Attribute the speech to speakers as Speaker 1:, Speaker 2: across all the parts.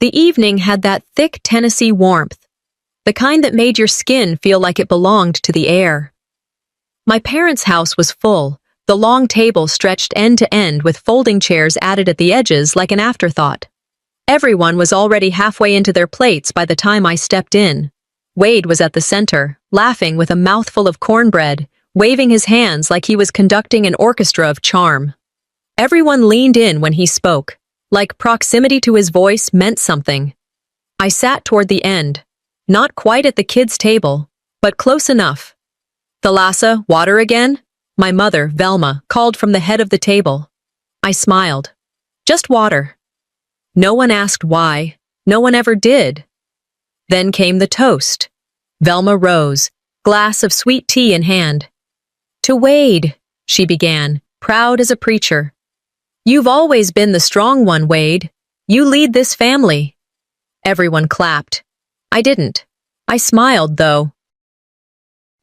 Speaker 1: The evening had that thick Tennessee warmth, the kind that made your skin feel like it belonged to the air. My parents' house was full, the long table stretched end to end with folding chairs added at the edges like an afterthought. Everyone was already halfway into their plates by the time I stepped in. Wade was at the center, laughing with a mouthful of cornbread, waving his hands like he was conducting an orchestra of charm. Everyone leaned in when he spoke, like proximity to his voice meant something. I sat toward the end, not quite at the kids' table, but close enough. "Thalassa, water again?" My mother, Velma, called from the head of the table. I smiled. "Just water." No one asked why. No one ever did. Then came the toast. Velma rose, glass of sweet tea in hand. "To Wade," she began, proud as a preacher. "You've always been the strong one, Wade. You lead this family." Everyone clapped. I didn't. I smiled, though.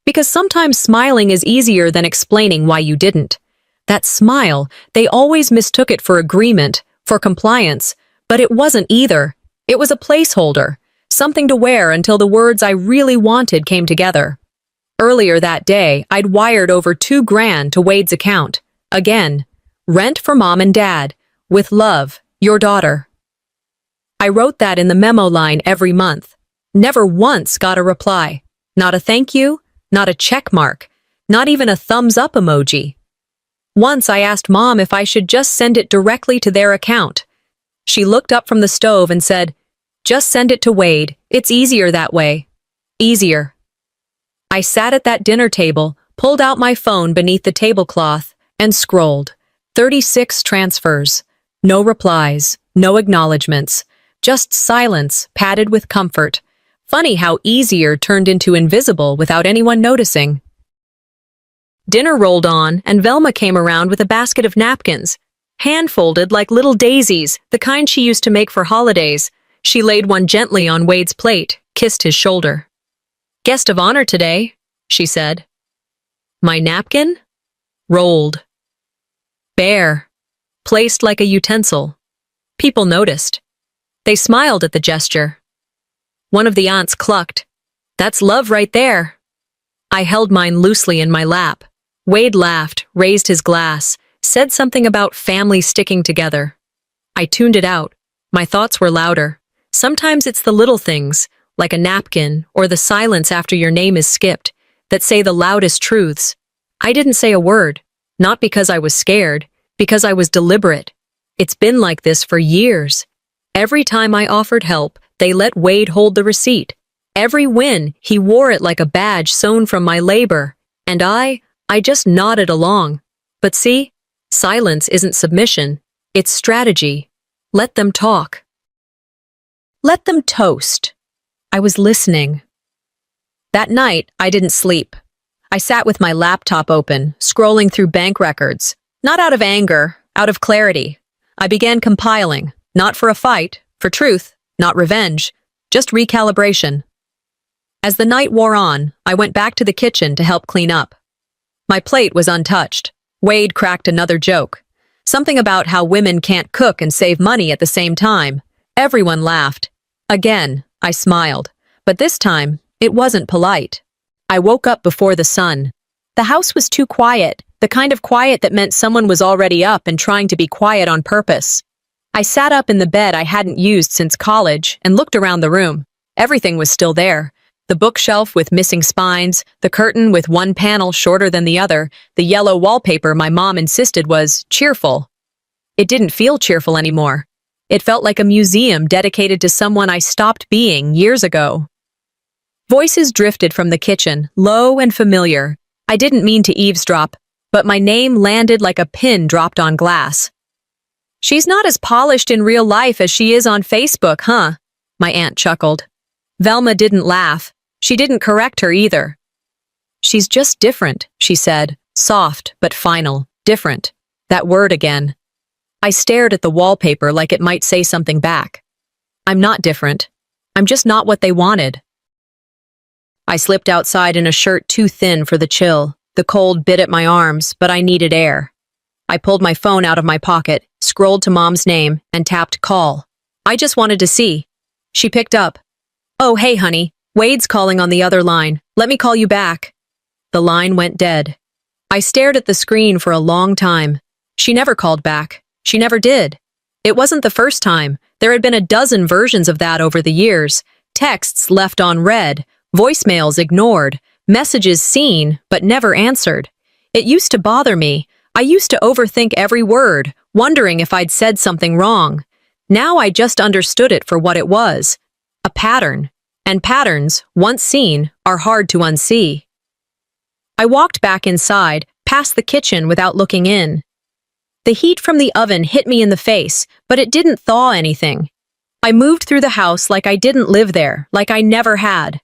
Speaker 1: Because sometimes smiling is easier than explaining why you didn't. That smile, they always mistook it for agreement, for compliance, but it wasn't either. It was a placeholder, something to wear until the words I really wanted came together. Earlier that day, I'd wired over $2,000 to Wade's account. Again, rent for Mom and Dad. With love, your daughter. I wrote that in the memo line every month. Never once got a reply. Not a thank you, not a check mark, not even a thumbs up emoji. Once I asked Mom if I should just send it directly to their account. She looked up from the stove and said, "Just send it to Wade. It's easier that way." Easier. I sat at that dinner table, pulled out my phone beneath the tablecloth, and scrolled. 36 transfers. No replies, no acknowledgements, just silence padded with comfort. Funny how easier turned into invisible without anyone noticing. Dinner rolled on, and Velma came around with a basket of napkins, hand-folded like little daisies, the kind she used to make for holidays. She laid one gently on Wade's plate, kissed his shoulder. "Guest of honor today," she said. My napkin? Rolled. Bare. Placed like a utensil. People noticed. They smiled at the gesture. One of the aunts clucked. "That's love right there." I held mine loosely in my lap. Wade laughed, raised his glass, said something about family sticking together. I tuned it out. My thoughts were louder. Sometimes it's the little things, like a napkin or the silence after your name is skipped, that say the loudest truths. I didn't say a word, not because I was scared, because I was deliberate. It's been like this for years. Every time I offered help, they let Wade hold the receipt. Every win, he wore it like a badge sewn from my labor. And I just nodded along. But see, silence isn't submission. It's strategy. Let them talk. Let them toast. I was listening. That night, I didn't sleep. I sat with my laptop open, scrolling through bank records. Not out of anger, out of clarity. I began compiling, not for a fight, for truth. Not revenge, just recalibration. As the night wore on, I went back to the kitchen to help clean up. My plate was untouched. Wade cracked another joke. Something about how women can't cook and save money at the same time. Everyone laughed. Again, I smiled. But this time, it wasn't polite. I woke up before the sun. The house was too quiet, the kind of quiet that meant someone was already up and trying to be quiet on purpose. I sat up in the bed I hadn't used since college and looked around the room. Everything was still there. The bookshelf with missing spines, the curtain with one panel shorter than the other, the yellow wallpaper my mom insisted was cheerful. It didn't feel cheerful anymore. It felt like a museum dedicated to someone I stopped being years ago. Voices drifted from the kitchen, low and familiar. I didn't mean to eavesdrop, but my name landed like a pin dropped on glass. "She's not as polished in real life as she is on Facebook, huh?" My aunt chuckled. Velma didn't laugh. She didn't correct her either. "She's just different," she said, soft but final. Different. That word again. I stared at the wallpaper like it might say something back. I'm not different. I'm just not what they wanted. I slipped outside in a shirt too thin for the chill. The cold bit at my arms, but I needed air. I pulled my phone out of my pocket, scrolled to Mom's name, and tapped call. I just wanted to see. She picked up. Oh, hey, honey. Wade's calling on the other line. Let me call you back. The line went dead. I stared at the screen for a long time. She never called back. She never did. It wasn't the first time. There had been a dozen versions of that over the years. Texts left unread, voicemails ignored, messages seen but never answered. It used to bother me. I used to overthink every word, wondering if I'd said something wrong. Now I just understood it for what it was. A pattern. And patterns, once seen, are hard to unsee. I walked back inside, past the kitchen without looking in. The heat from the oven hit me in the face, but it didn't thaw anything. I moved through the house like I didn't live there, like I never had.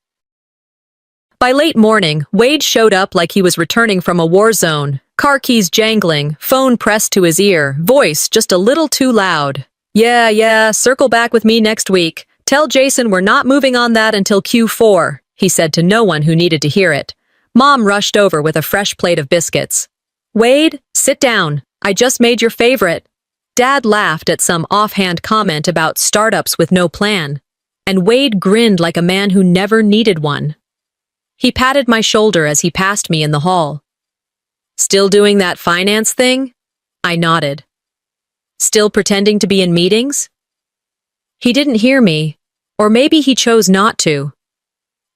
Speaker 1: By late morning, Wade showed up like he was returning from a war zone. Car keys jangling, phone pressed to his ear, voice just a little too loud. Yeah, circle back with me next week. Tell Jason we're not moving on that until Q4, he said to no one who needed to hear it. Mom rushed over with a fresh plate of biscuits. Wade, sit down. I just made your favorite. Dad laughed at some offhand comment about startups with no plan, and Wade grinned like a man who never needed one. He patted my shoulder as he passed me in the hall. Still doing that finance thing? I nodded. Still pretending to be in meetings? He didn't hear me, or maybe he chose not to.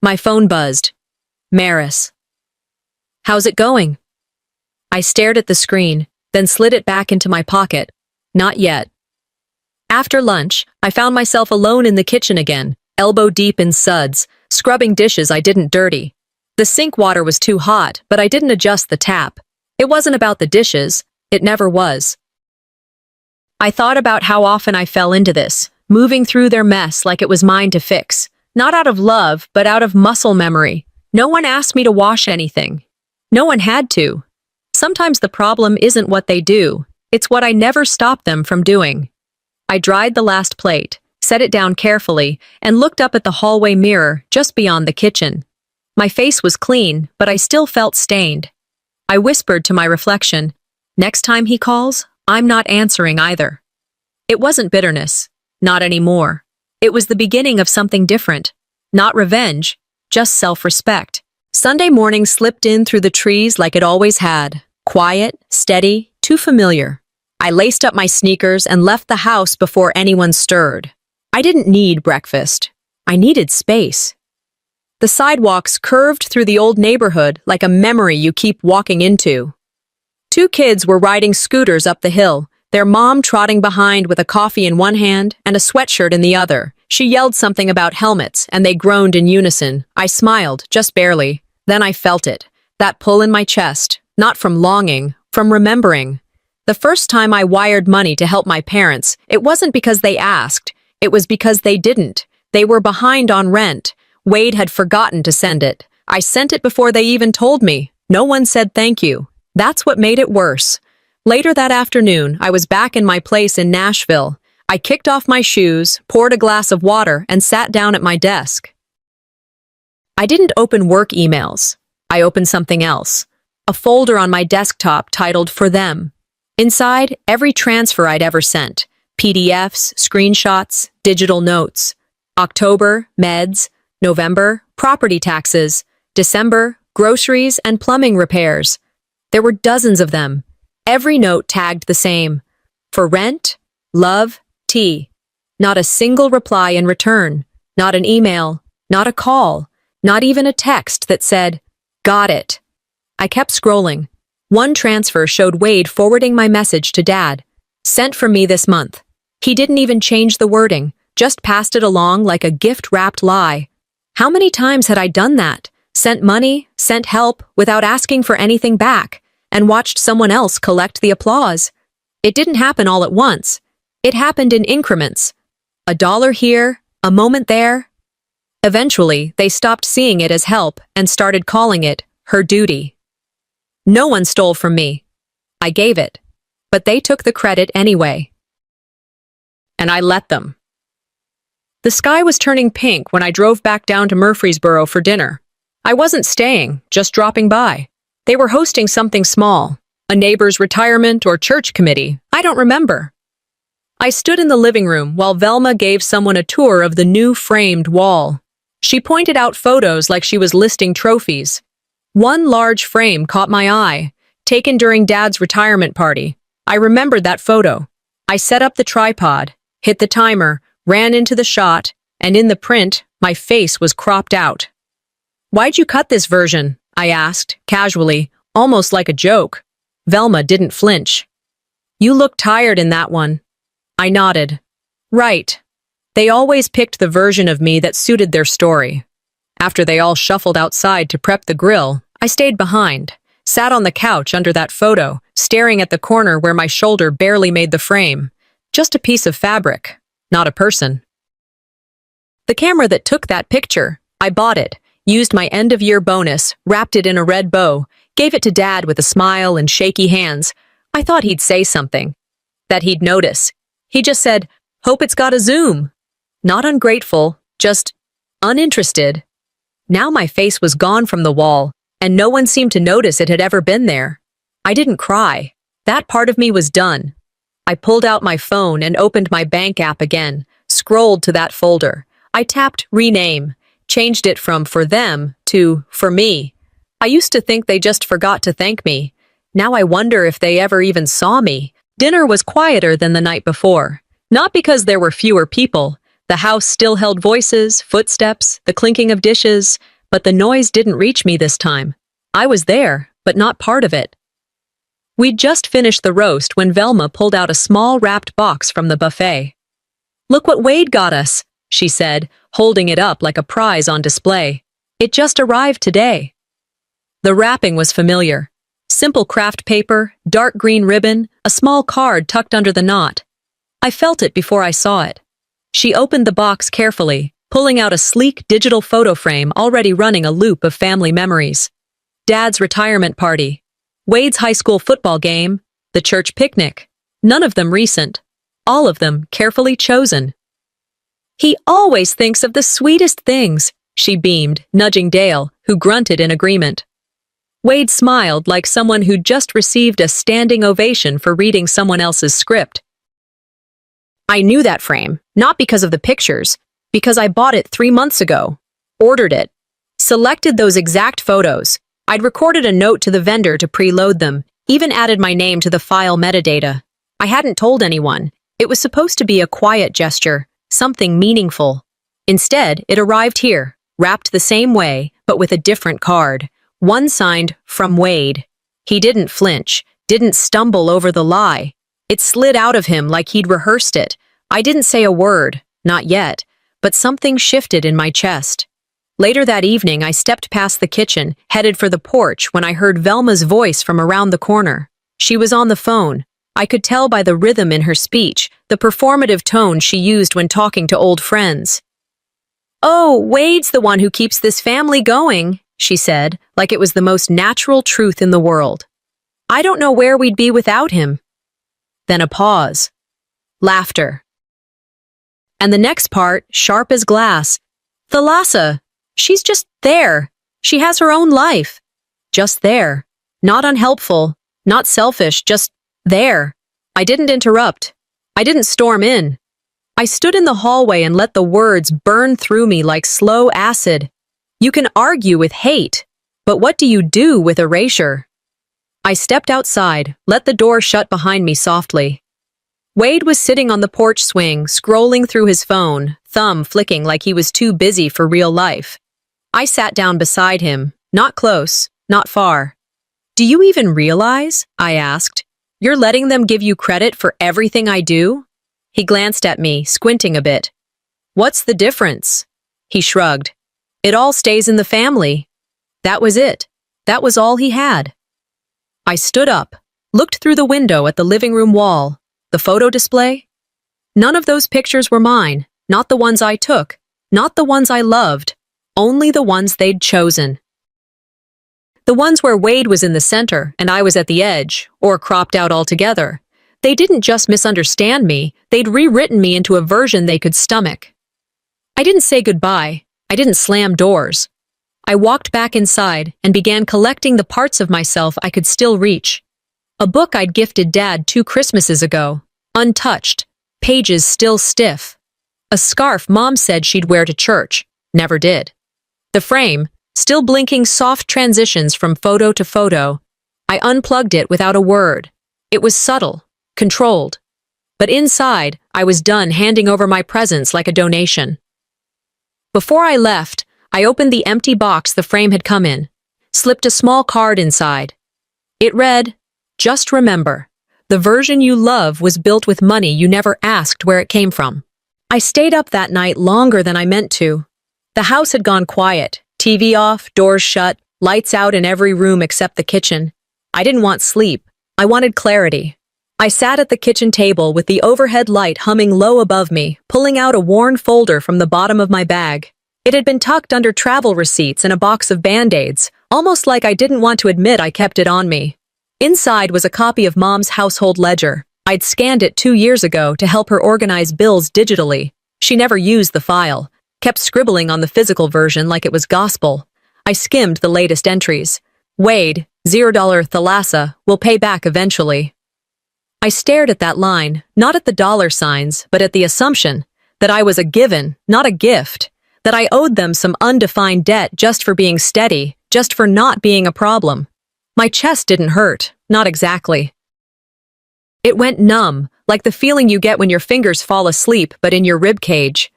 Speaker 1: My phone buzzed. Maris. How's it going? I stared at the screen, then slid it back into my pocket. Not yet. After lunch, I found myself alone in the kitchen again, elbow deep in suds, scrubbing dishes I didn't dirty. The sink water was too hot, but I didn't adjust the tap. It wasn't about the dishes. It never was. I thought about how often I fell into this, moving through their mess like it was mine to fix. Not out of love, but out of muscle memory. No one asked me to wash anything. No one had to. Sometimes the problem isn't what they do. It's what I never stopped them from doing. I dried the last plate, set it down carefully, and looked up at the hallway mirror just beyond the kitchen. My face was clean, but I still felt stained. I whispered to my reflection, next time he calls, I'm not answering either. It wasn't bitterness. Not anymore. It was the beginning of something different. Not revenge, just self-respect. Sunday morning slipped in through the trees like it always had. Quiet, steady, too familiar. I laced up my sneakers and left the house before anyone stirred. I didn't need breakfast. I needed space. The sidewalks curved through the old neighborhood like a memory you keep walking into. Two kids were riding scooters up the hill, their mom trotting behind with a coffee in one hand and a sweatshirt in the other. She yelled something about helmets, and they groaned in unison. I smiled, just barely. Then I felt it. That pull in my chest. Not from longing, from remembering. The first time I wired money to help my parents, it wasn't because they asked. It was because they didn't. They were behind on rent. Wade had forgotten to send it. I sent it before they even told me. No one said thank you. That's what made it worse. Later that afternoon, I was back in my place in Nashville. I kicked off my shoes, poured a glass of water, and sat down at my desk. I didn't open work emails. I opened something else. A folder on my desktop titled For Them. Inside, every transfer I'd ever sent. PDFs, screenshots, digital notes. October, meds. November, property taxes. December, groceries and plumbing repairs. There were dozens of them. Every note tagged the same. For rent, love, tea. Not a single reply in return. Not an email. Not a call. Not even a text that said, got it. I kept scrolling. One transfer showed Wade forwarding my message to Dad. Sent from me this month. He didn't even change the wording, just passed it along like a gift-wrapped lie. How many times had I done that? Sent money, sent help, without asking for anything back, and watched someone else collect the applause. It didn't happen all at once. It happened in increments. $1 here, a moment there. Eventually, they stopped seeing it as help and started calling it her duty. No one stole from me. I gave it. But they took the credit anyway. And I let them. The sky was turning pink when I drove back down to Murfreesboro for dinner. I wasn't staying, just dropping by. They were hosting something small, a neighbor's retirement or church committee, I don't remember. I stood in the living room while Velma gave someone a tour of the new framed wall. She pointed out photos like she was listing trophies. One large frame caught my eye, taken during Dad's retirement party. I remembered that photo. I set up the tripod, hit the timer, ran into the shot, and in the print, my face was cropped out. "Why'd you cut this version?" I asked, casually, almost like a joke. Velma didn't flinch. "You look tired in that one." I nodded. "Right. They always picked the version of me that suited their story." After they all shuffled outside to prep the grill, I stayed behind, sat on the couch under that photo, staring at the corner where my shoulder barely made the frame. Just a piece of fabric, not a person. The camera that took that picture, I bought it, used my end-of-year bonus, wrapped it in a red bow, gave it to Dad with a smile and shaky hands. I thought he'd say something, that he'd notice. He just said, "Hope it's got a zoom." Not ungrateful, just uninterested. Now my face was gone from the wall, and no one seemed to notice it had ever been there. I didn't cry. That part of me was done. I pulled out my phone and opened my bank app again, scrolled to that folder. I tapped rename, changed it from for them to for me. I used to think they just forgot to thank me. Now I wonder if they ever even saw me. Dinner was quieter than the night before. Not because there were fewer people. The house still held voices, footsteps, the clinking of dishes, but the noise didn't reach me this time. I was there, but not part of it. We'd just finished the roast when Velma pulled out a small wrapped box from the buffet. "Look what Wade got us," she said, holding it up like a prize on display. "It just arrived today." The wrapping was familiar. Simple craft paper, dark green ribbon, a small card tucked under the knot. I felt it before I saw it. She opened the box carefully, pulling out a sleek digital photo frame already running a loop of family memories. Dad's retirement party, Wade's high school football game, the church picnic. None of them recent. All of them carefully chosen. "He always thinks of the sweetest things," she beamed, nudging Dale, who grunted in agreement. Wade smiled like someone who'd just received a standing ovation for reading someone else's script. "I knew that frame, not because of the pictures, because I bought it 3 months ago. Ordered it. Selected those exact photos. I'd recorded a note to the vendor to preload them, even added my name to the file metadata. I hadn't told anyone. It was supposed to be a quiet gesture, something meaningful. Instead, it arrived here, wrapped the same way, but with a different card. One signed, "From Wade." He didn't flinch, didn't stumble over the lie. It slid out of him like he'd rehearsed it. I didn't say a word, not yet, but something shifted in my chest. Later that evening, I stepped past the kitchen, headed for the porch when I heard Velma's voice from around the corner. She was on the phone. I could tell by the rhythm in her speech, the performative tone she used when talking to old friends. "Oh, Wade's the one who keeps this family going," she said, like it was the most natural truth in the world. "I don't know where we'd be without him." Then a pause. Laughter. And the next part, sharp as glass. "Thalassa, she's just there. She has her own life. Just there. Not unhelpful, not selfish, just there." I didn't interrupt. I didn't storm in. I stood in the hallway and let the words burn through me like slow acid. You can argue with hate, but what do you do with erasure? I stepped outside, let the door shut behind me softly. Wade was sitting on the porch swing, scrolling through his phone, thumb flicking like he was too busy for real life. I sat down beside him, not close, not far. "Do you even realize?" I asked. "You're letting them give you credit for everything I do?" He glanced at me, squinting a bit. "What's the difference?" He shrugged. "It all stays in the family." That was it. That was all he had. I stood up, looked through the window at the living room wall. The photo display? None of those pictures were mine, not the ones I took, not the ones I loved, only the ones they'd chosen. The ones where Wade was in the center and I was at the edge, or cropped out altogether. They didn't just misunderstand me, they'd rewritten me into a version they could stomach. I didn't say goodbye. I didn't slam doors. I walked back inside and began collecting the parts of myself I could still reach. A book I'd gifted Dad 2 Christmases ago, untouched. pages still stiff. A scarf Mom said she'd wear to church, never did. The frame, still blinking soft transitions from photo to photo. I unplugged it without a word. It was subtle, controlled. But inside, I was done handing over my presents like a donation. Before I left, I opened the empty box the frame had come in, slipped a small card inside. It read, "Just remember, the version you love was built with money you never asked where it came from." I stayed up that night longer than I meant to. The house had gone quiet, TV off, doors shut, lights out in every room except the kitchen. I didn't want sleep. I wanted clarity. I sat at the kitchen table with the overhead light humming low above me, pulling out a worn folder from the bottom of my bag. It had been tucked under travel receipts and a box of Band-Aids, almost like I didn't want to admit I kept it on me. Inside was a copy of Mom's household ledger. I'd scanned it 2 years ago to help her organize bills digitally. She never used the file, kept scribbling on the physical version like it was gospel. I skimmed the latest entries. Wade, $0 thalassa, will pay back eventually. I stared at that line, not at the dollar signs, but at the assumption that I was a given, not a gift, that I owed them some undefined debt just for being steady, just for not being a problem. My chest didn't hurt, not exactly. It went numb, like the feeling you get when your fingers fall asleep but in your rib cage.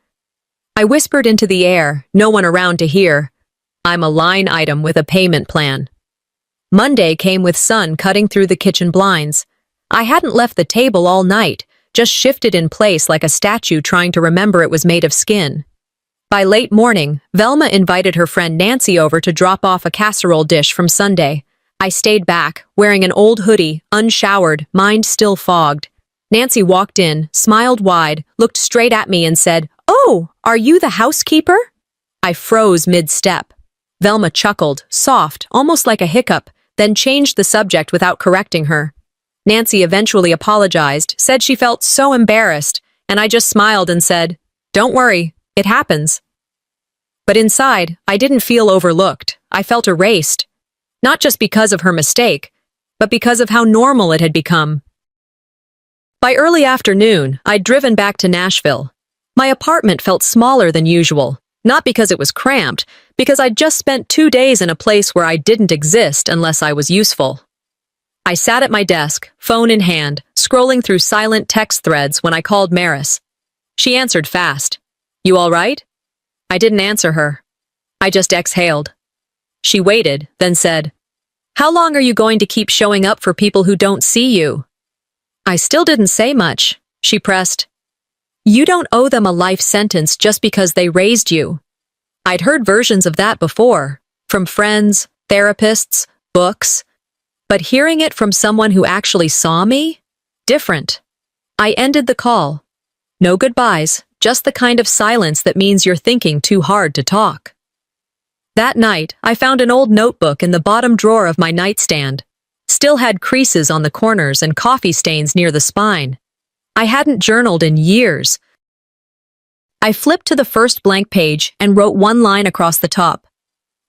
Speaker 1: I whispered into the air, no one around to hear. I'm a line item with a payment plan. Monday came with sun cutting through the kitchen blinds. I hadn't left the table all night, just shifted in place like a statue trying to remember it was made of skin. By late morning, Velma invited her friend Nancy over to drop off a casserole dish from Sunday. I stayed back, wearing an old hoodie, unshowered, mind still fogged. Nancy walked in, smiled wide, looked straight at me and said, "Oh, are you the housekeeper?" I froze mid-step. Velma chuckled, soft, almost like a hiccup, then changed the subject without correcting her. Nancy eventually apologized, said she felt so embarrassed, and I just smiled and said, "Don't worry, it happens." But inside, I didn't feel overlooked. I felt erased. Not just because of her mistake, but because of how normal it had become. By early afternoon, I'd driven back to Nashville. My apartment felt smaller than usual, not because it was cramped, because I'd just spent 2 days in a place where I didn't exist unless I was useful. I sat at my desk, phone in hand, scrolling through silent text threads when I called Maris. She answered fast. "You all right?" I didn't answer her. I just exhaled. She waited, then said, "How long are you going to keep showing up for people who don't see you?" I still didn't say much. She pressed, "You don't owe them a life sentence just because they raised you." I'd heard versions of that before, from friends, therapists, books. But hearing it from someone who actually saw me? Different. I ended the call. No goodbyes, just the kind of silence that means you're thinking too hard to talk. That night, I found an old notebook in the bottom drawer of my nightstand. Still had creases on the corners and coffee stains near the spine. I hadn't journaled in years. I flipped to the first blank page and wrote one line across the top.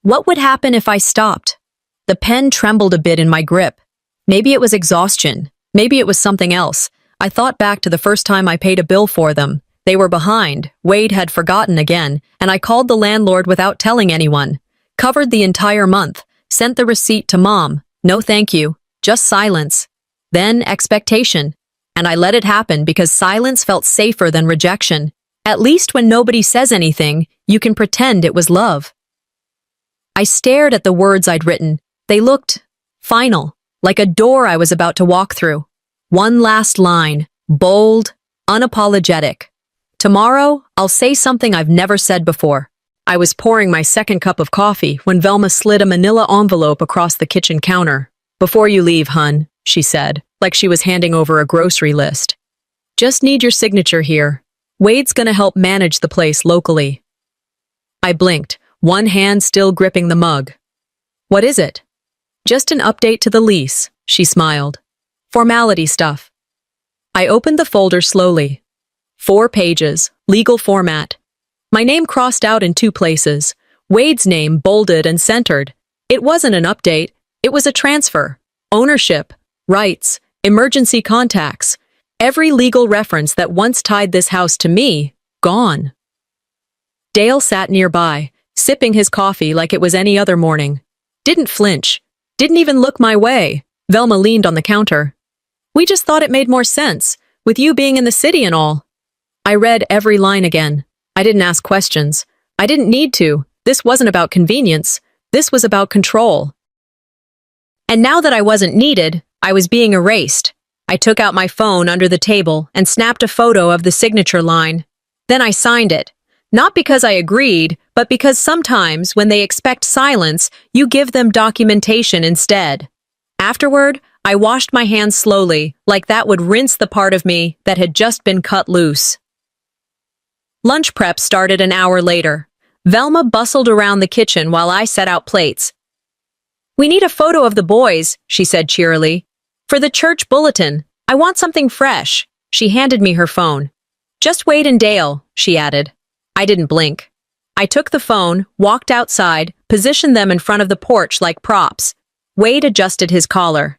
Speaker 1: What would happen if I stopped? The pen trembled a bit in my grip. Maybe it was exhaustion. Maybe it was something else. I thought back to the first time I paid a bill for them. They were behind. Wade had forgotten again, and I called the landlord without telling anyone. Covered the entire month. Sent the receipt to Mom. No thank you. Just silence. Then expectation. And I let it happen because silence felt safer than rejection. At least when nobody says anything, you can pretend it was love. I stared at the words I'd written. They looked final, like a door I was about to walk through. One last line, bold, unapologetic. Tomorrow, I'll say something I've never said before. I was pouring my second cup of coffee when Velma slid a manila envelope across the kitchen counter. "Before you leave, hun," she said, like she was handing over a grocery list. "Just need your signature here. Wade's gonna help manage the place locally." I blinked, one hand still gripping the mug. "What is it?" "Just an update to the lease," she smiled. "Formality stuff." I opened the folder slowly. 4 pages, legal format. My name crossed out in 2 places. Wade's name bolded and centered. It wasn't an update, it was a transfer. Ownership, rights, emergency contacts. Every legal reference that once tied this house to me, gone. Dale sat nearby, sipping his coffee like it was any other morning. Didn't flinch. Didn't even look my way. Velma leaned on the counter. We just thought it made more sense, with you being in the city and all. I read every line again. I didn't ask questions. I didn't need to. This wasn't about convenience. This was about control. And now that I wasn't needed, I was being erased. I took out my phone under the table and snapped a photo of the signature line. Then I signed it. Not because I agreed, but because sometimes when they expect silence, you give them documentation instead. Afterward, I washed my hands slowly, like that would rinse the part of me that had just been cut loose. Lunch prep started an hour later. Velma bustled around the kitchen while I set out plates. We need a photo of the boys, she said cheerily. For the church bulletin, I want something fresh. She handed me her phone. Just Wade and Dale, she added. I didn't blink. I took the phone, walked outside, positioned them in front of the porch like props. Wade adjusted his collar.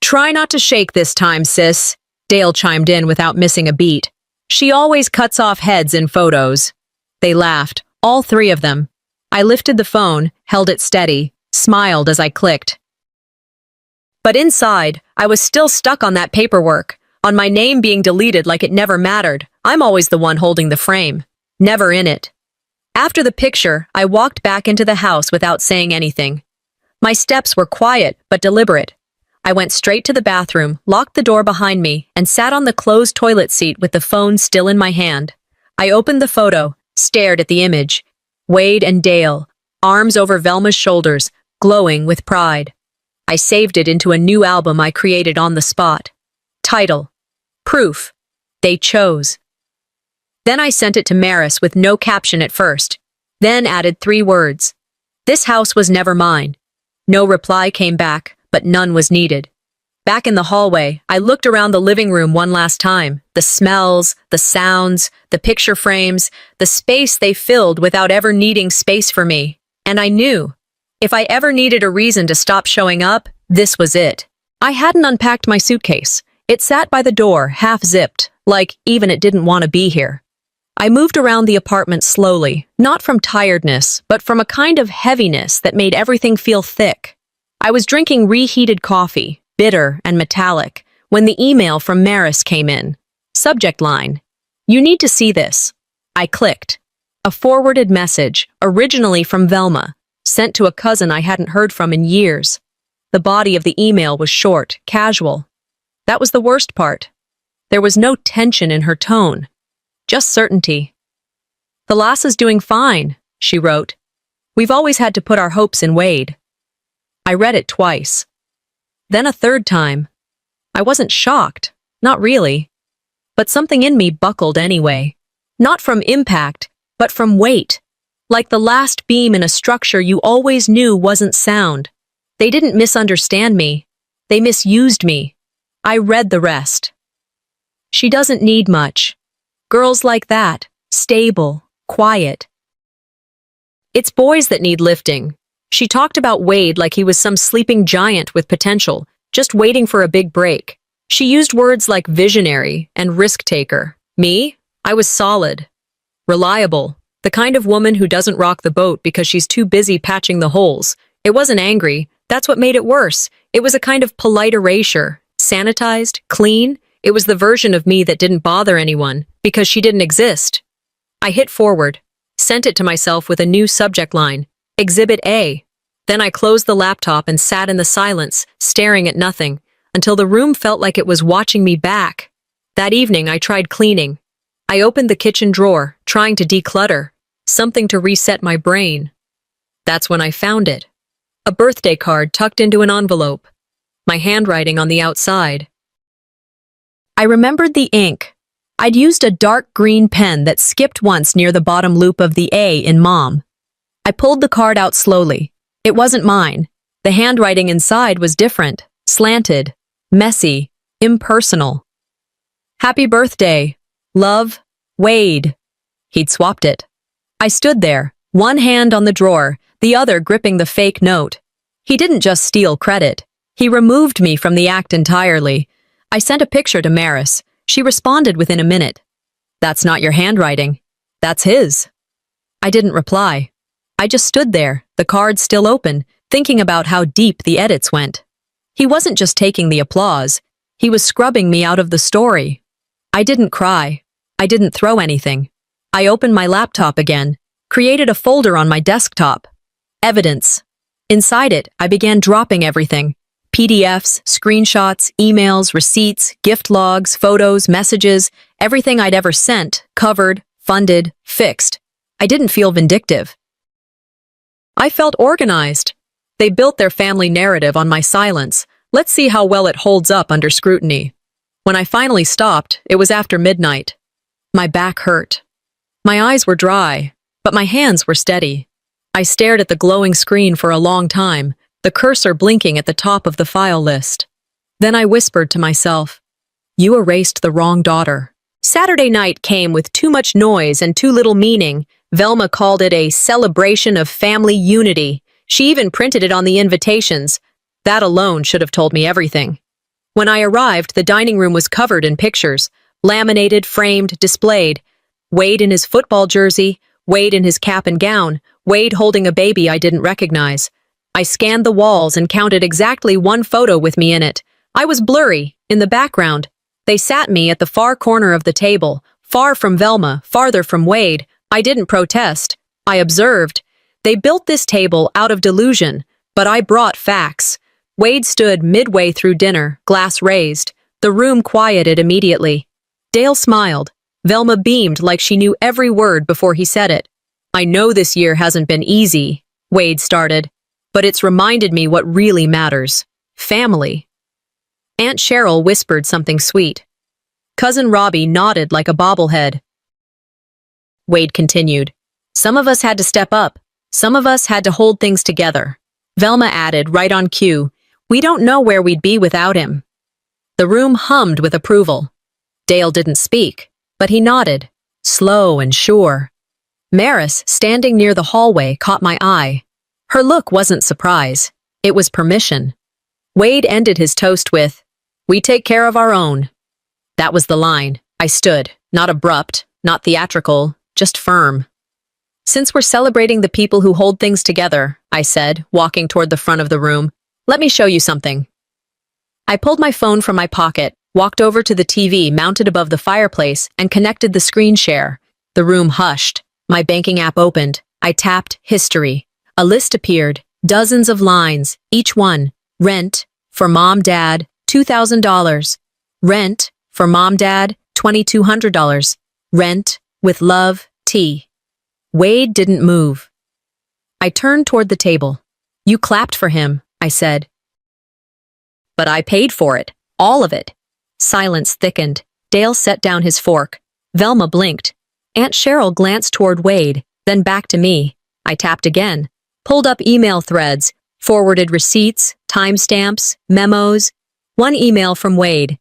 Speaker 1: Try not to shake this time, sis, Dale chimed in without missing a beat. She always cuts off heads in photos. They laughed, all three of them. I lifted the phone, held it steady, smiled as I clicked. But inside, I was still stuck on that paperwork, on my name being deleted like it never mattered. I'm always the one holding the frame, never in it. After the picture, I walked back into the house without saying anything. My steps were quiet but deliberate. I went straight to the bathroom, locked the door behind me, and sat on the closed toilet seat with the phone still in my hand. I opened the photo, stared at the image. Wade and Dale, arms over Velma's shoulders, glowing with pride. I saved it into a new album I created on the spot. Title: Proof. They chose. Then I sent it to Maris with no caption at first, then added 3 words. This house was never mine. No reply came back, but none was needed. Back in the hallway, I looked around the living room one last time. The smells, the sounds, the picture frames, the space they filled without ever needing space for me. And I knew, if I ever needed a reason to stop showing up, this was it. I hadn't unpacked my suitcase. It sat by the door, half-zipped, like even it didn't want to be here. I moved around the apartment slowly, not from tiredness, but from a kind of heaviness that made everything feel thick. I was drinking reheated coffee, bitter and metallic, when the email from Maris came in. Subject line: You need to see this. I clicked. A forwarded message, originally from Velma, sent to a cousin I hadn't heard from in years. The body of the email was short, casual. That was the worst part. There was no tension in her tone, just certainty. The lass is doing fine, she wrote. We've always had to put our hopes in Wade. I read it twice. Then a third time. I wasn't shocked, not really. But something in me buckled anyway. Not from impact, but from weight. Like the last beam in a structure you always knew wasn't sound. They didn't misunderstand me. They misused me. I read the rest. She doesn't need much. Girls like that, stable, quiet. It's boys that need lifting. She talked about Wade like he was some sleeping giant with potential, just waiting for a big break. She used words like visionary and risk-taker. Me? I was solid. Reliable. The kind of woman who doesn't rock the boat because she's too busy patching the holes. It wasn't angry. That's what made it worse. It was a kind of polite erasure. Sanitized, clean. It was the version of me that didn't bother anyone, because she didn't exist. I hit forward, sent it to myself with a new subject line, Exhibit A. Then I closed the laptop and sat in the silence, staring at nothing, until the room felt like it was watching me back. That evening, I tried cleaning. I opened the kitchen drawer, trying to declutter, something to reset my brain. That's when I found it. A birthday card tucked into an envelope. My handwriting on the outside. I remembered the ink. I'd used a dark green pen that skipped once near the bottom loop of the A in Mom. I pulled the card out slowly. It wasn't mine. The handwriting inside was different, slanted, messy, impersonal. Happy birthday. Love, Wade. He'd swapped it. I stood there, one hand on the drawer, the other gripping the fake note. He didn't just steal credit. He removed me from the act entirely. I sent a picture to Maris, She responded within a minute. "That's not your handwriting. That's his." I didn't reply. I just stood there, the cards still open, thinking about how deep the edits went. He wasn't just taking the applause. He was scrubbing me out of the story. I didn't cry. I didn't throw anything. I opened my laptop again, created a folder on my desktop. Evidence. Inside it, I began dropping everything. PDFs, screenshots, emails, receipts, gift logs, photos, messages, everything I'd ever sent, covered, funded, fixed. I didn't feel vindictive. I felt organized. They built their family narrative on my silence. Let's see how well it holds up under scrutiny. When I finally stopped, it was after midnight. My back hurt. My eyes were dry, but my hands were steady. I stared at the glowing screen for a long time, the cursor blinking at the top of the file list. Then I whispered to myself, "You erased the wrong daughter." Saturday night came with too much noise and too little meaning. Velma called it a celebration of family unity. She even printed it on the invitations. That alone should have told me everything. When I arrived, the dining room was covered in pictures, laminated, framed, displayed. Wade in his football jersey, Wade in his cap and gown, Wade holding a baby I didn't recognize. I scanned the walls and counted exactly one photo with me in it. I was blurry, in the background. They sat me at the far corner of the table, far from Velma, farther from Wade. I didn't protest. I observed. They built this table out of delusion, but I brought facts. Wade stood midway through dinner, glass raised. The room quieted immediately. Dale smiled. Velma beamed like she knew every word before he said it. "I know this year hasn't been easy," Wade started, "but it's reminded me what really matters. Family." Aunt Cheryl whispered something sweet. Cousin Robbie nodded like a bobblehead. Wade continued, "Some of us had to step up. Some of us had to hold things together." Velma added, right on cue, "We don't know where we'd be without him." The room hummed with approval. Dale didn't speak, but he nodded, slow and sure. Maris, standing near the hallway, caught my eye. Her look wasn't surprise. It was permission. Wade ended his toast with, "We take care of our own." That was the line. I stood, not abrupt, not theatrical, just firm. "Since we're celebrating the people who hold things together," I said, walking toward the front of the room, "let me show you something." I pulled my phone from my pocket, walked over to the TV mounted above the fireplace, and connected the screen share. The room hushed. My banking app opened. I tapped History. A list appeared, dozens of lines, each one. Rent, for Mom, Dad, $2,000. Rent, for Mom, Dad, $2,200. Rent, with love, T. Wade didn't move. I turned toward the table. "You clapped for him," I said. "But I paid for it. All of it." Silence thickened. Dale set down his fork. Velma blinked. Aunt Cheryl glanced toward Wade, then back to me. I tapped again. Pulled up email threads, forwarded receipts, timestamps, memos. One email from Wade.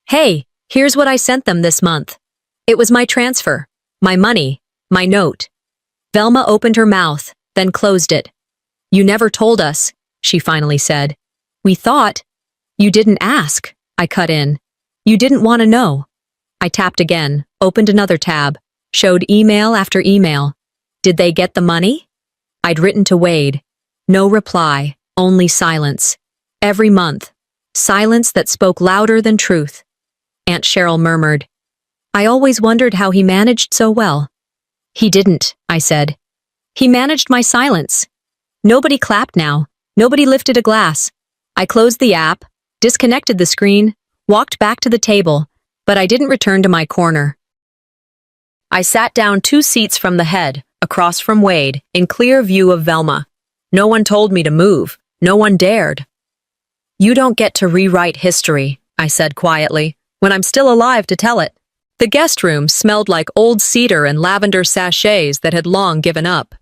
Speaker 1: "Hey, here's what I sent them this month." It was my transfer, my money, my note. Velma opened her mouth, then closed it. "You never told us," she finally said. "We thought." "You didn't ask," I cut in. "You didn't want to know." I tapped again, opened another tab, showed email after email. Did they get the money? I'd written to Wade. No reply, only silence. Every month. Silence that spoke louder than truth. Aunt Cheryl murmured, "I always wondered how he managed so well." "He didn't," I said. "He managed my silence." Nobody clapped now. Nobody lifted a glass. I closed the app, disconnected the screen, walked back to the table, but I didn't return to my corner. I sat down 2 seats from the head, across from Wade, in clear view of Velma. No one told me to move. No one dared. "You don't get to rewrite history," I said quietly, "when I'm still alive to tell it." The guest room smelled like old cedar and lavender sachets that had long given up.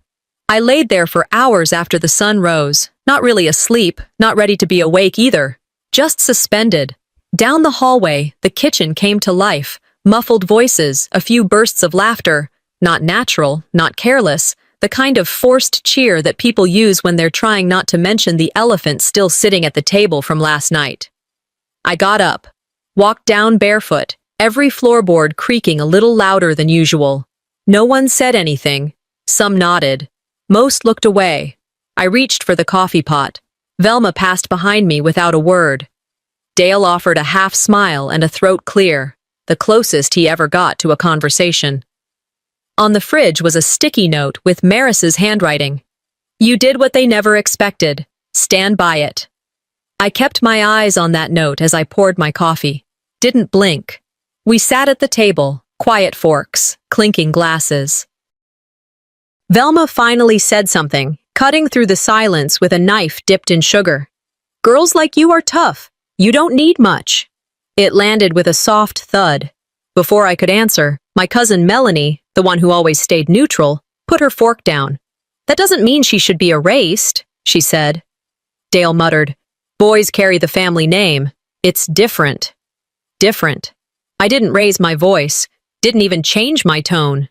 Speaker 1: I laid there for hours after the sun rose, not really asleep, not ready to be awake either, just suspended. Down the hallway, the kitchen came to life, muffled voices, a few bursts of laughter, not natural, not careless, the kind of forced cheer that people use when they're trying not to mention the elephant still sitting at the table from last night. I got up, walked down barefoot, every floorboard creaking a little louder than usual. No one said anything. Some nodded. Most looked away. I reached for the coffee pot. Velma passed behind me without a word. Dale offered a half smile and a throat clear, the closest he ever got to a conversation. On the fridge was a sticky note with Maris's handwriting. "You did what they never expected. Stand by it." I kept my eyes on that note as I poured my coffee. Didn't blink. We sat at the table, quiet forks, clinking glasses. Velma finally said something, cutting through the silence with a knife dipped in sugar. "Girls like you are tough. You don't need much." It landed with a soft thud. Before I could answer, my cousin Melanie, the one who always stayed neutral, put her fork down. "That doesn't mean she should be erased," she said. Dale muttered, "Boys carry the family name. It's different." Different. I didn't raise my voice, didn't even change my tone.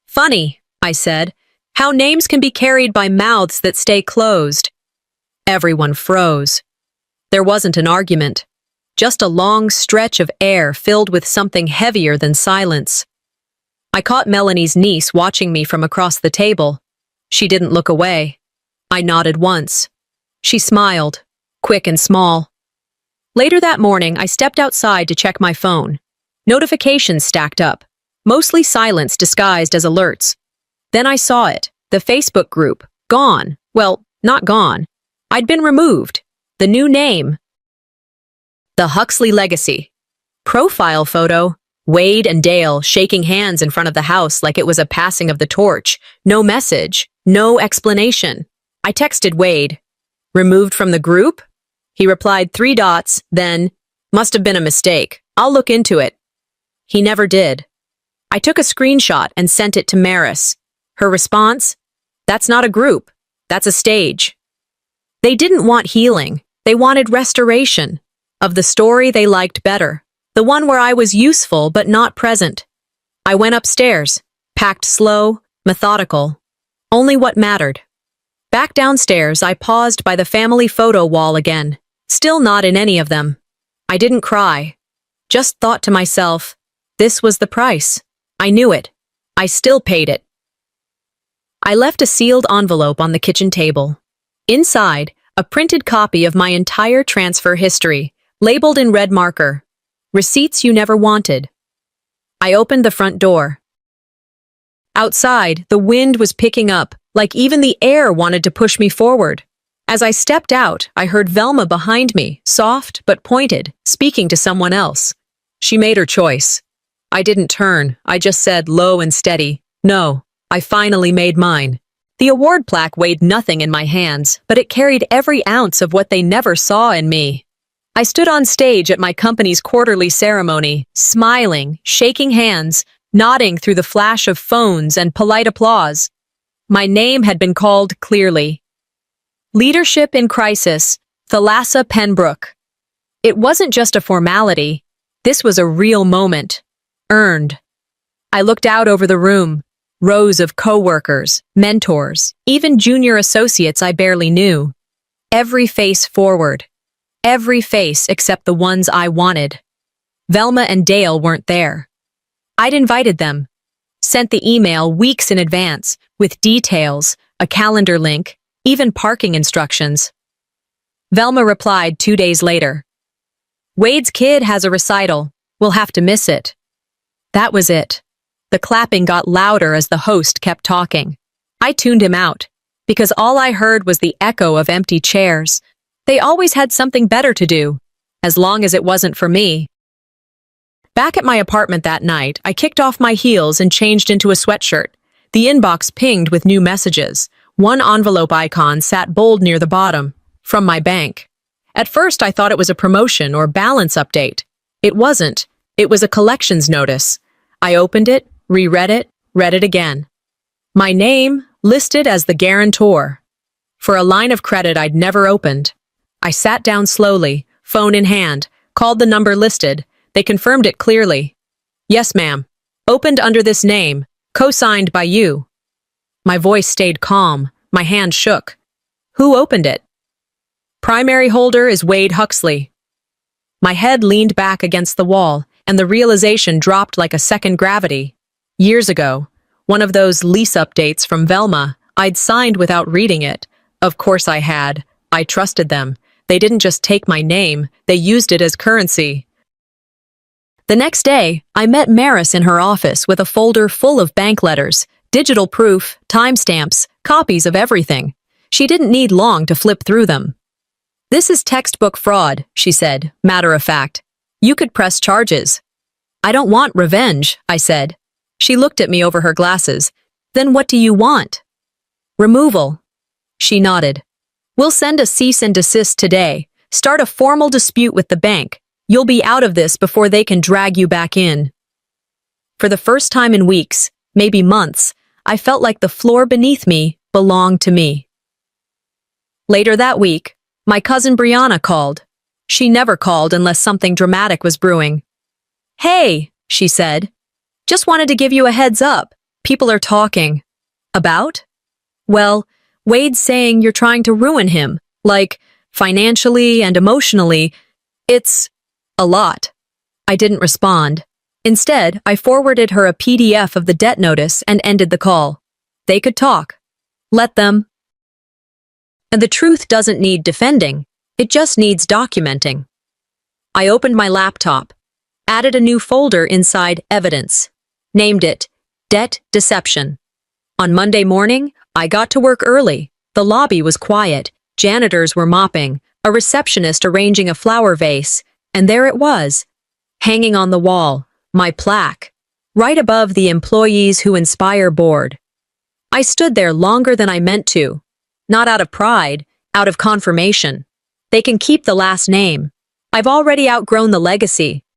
Speaker 1: "Funny," I said, "how names can be carried by mouths that stay closed." Everyone froze. There wasn't an argument, just a long stretch of air filled with something heavier than silence. I caught Melanie's niece watching me from across the table. She didn't look away. I nodded once. She smiled, quick and small. Later that morning, I stepped outside to check my phone. Notifications stacked up, mostly silence disguised as alerts. Then I saw it, the Facebook group, gone. Well, not gone. I'd been removed. The new name. The Huxley Legacy. Profile photo, Wade and Dale shaking hands in front of the house like it was a passing of the torch. No message, no explanation. I texted Wade. "Removed from the group?" He replied 3 dots, then, "Must have been a mistake. I'll look into it." He never did. I took a screenshot and sent it to Maris. Her response? "That's not a group. That's a stage." They didn't want healing. They wanted restoration. Of the story they liked better. The one where I was useful but not present. I went upstairs, packed slow, methodical. Only what mattered. Back downstairs, I paused by the family photo wall again. Still not in any of them. I didn't cry. Just thought to myself, this was the price. I knew it. I still paid it. I left a sealed envelope on the kitchen table. Inside, a printed copy of my entire transfer history, labeled in red marker. Receipts you never wanted. I opened the front door. Outside, the wind was picking up, like even the air wanted to push me forward. As I stepped out, I heard Velma behind me, soft but pointed, speaking to someone else. She made her choice. I didn't turn. I just said, low and steady, "No, I finally made mine." The award plaque weighed nothing in my hands, but it carried every ounce of what they never saw in me. I stood on stage at my company's quarterly ceremony, smiling, shaking hands, nodding through the flash of phones and polite applause. My name had been called clearly. Leadership in Crisis, Thalassa Penbrook. It wasn't just a formality. This was a real moment. Earned. I looked out over the room. Rows of co-workers, mentors, even junior associates I barely knew. Every face forward. Every face except the ones I wanted. Velma and Dale weren't there. I'd invited them. Sent the email weeks in advance, with details, a calendar link, even parking instructions. Velma replied 2 days later. "Wade's kid has a recital. We'll have to miss it." That was it. The clapping got louder as the host kept talking. I tuned him out, because all I heard was the echo of empty chairs. They always had something better to do, as long as it wasn't for me. Back at my apartment that night, I kicked off my heels and changed into a sweatshirt. The inbox pinged with new messages. One envelope icon sat bold near the bottom, from my bank. At first, I thought it was a promotion or balance update. It wasn't. It was a collections notice. I opened it, reread it, read it again. My name, listed as the guarantor. For a line of credit I'd never opened. I sat down slowly, phone in hand, called the number listed. They confirmed it clearly. "Yes, ma'am. Opened under this name, co-signed by you." My voice stayed calm. My hand shook. "Who opened it?" "Primary holder is Wade Huxley." My head leaned back against the wall, and the realization dropped like a second gravity. Years ago, one of those lease updates from Velma, I'd signed without reading it. Of course I had. I trusted them. They didn't just take my name, they used it as currency. The next day, I met Maris in her office with a folder full of bank letters, digital proof, timestamps, copies of everything. She didn't need long to flip through them. "This is textbook fraud," she said, matter of fact. "You could press charges." "I don't want revenge," I said. She looked at me over her glasses. "Then what do you want?" "Removal." She nodded. "We'll send a cease and desist today. Start a formal dispute with the bank. You'll be out of this before they can drag you back in." For the first time in weeks, maybe months, I felt like the floor beneath me belonged to me. Later that week, my cousin Brianna called. She never called unless something dramatic was brewing. "Hey," she said. "Just wanted to give you a heads up. People are talking." "About?" "Well, Wade's saying you're trying to ruin him, like, financially and emotionally. It's a lot." I didn't respond. Instead, I forwarded her a PDF of the debt notice and ended the call. They could talk. Let them. And the truth doesn't need defending. It just needs documenting. I opened my laptop, added a new folder inside Evidence, named it Debt Deception. On Monday morning, I got to work early. The lobby was quiet, janitors were mopping, a receptionist arranging a flower vase, and there it was, hanging on the wall, my plaque, right above the Employees Who Inspire board. I stood there longer than I meant to, not out of pride, out of confirmation. They can keep the last name. I've already outgrown the legacy.